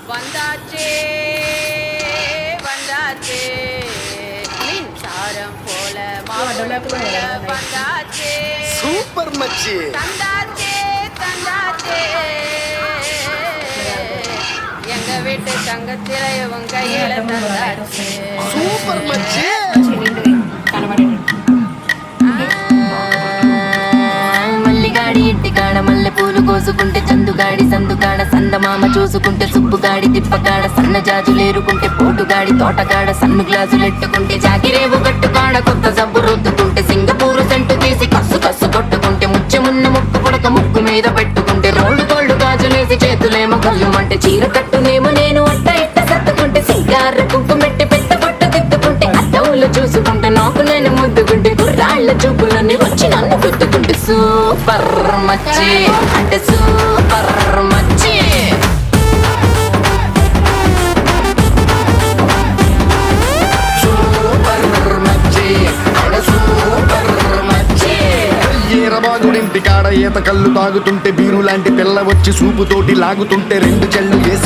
வந்தாச்சே வந்தாச்சே மின்சாரம் போல மாவுள்ள வந்தாச்சே சூப்பர் மச்சி தந்தாச்சே தந்தாச்சே எங்க வீட்டு தங்கத்தில இவன் கையில தந்தாச்சே సూపర్ మచ్చి మల్లిగాడి ఇంటికాడ మల్లె పూలు కోసుకుంటే చందుగాడి సందుకాడ సందమామ చూసుకుంటే సుబ్బుగాడి తిప్పకాడ సన్న జాజులేరుకుంటే పోటుగాడి తోటకాడ సన్ను గ్లాసులెట్టుకుంటే జాకిరేవు కట్టుకాడ కొత్త సబ్బు రుద్దుకుంటే సింగపూరు సెంటు తీసి కస్సు కస్సు కొట్టుకుంటే ముచ్చెమున్న ముక్కు పుడక ముక్కు మీద పెట్టుకుంటే రోడ్డు కోళ్ళు గాజులేసి చేతులేమో కళ్ళుమంటే చీర కట్టునేమో నేను అట్ట ఇట్ట సర్దుకుంటే సింగార కుంకుమెట్టి పెట్ట బొట్ట తిట్టుకుంటే అద్దవులు చూసుకుంటే నాకు నేను ముద్దుకుంటే గుర్రాళ్ళ చూపులన్నీ వచ్చి నన్ను గుద్దుకుంటే సూపర్ మచ్చి అంటే సూపర్ మచ్చి సూపర్ మచ్చి అంటే సూపర్ మచ్చి ఈరబాగుడింటి కాడ ఈత కళ్ళు తాగుతుంటే బీరు లాంటి పిల్ల వచ్చి సూపుతోటి లాగుతుంటే రెండు చెళ్ళు వేసి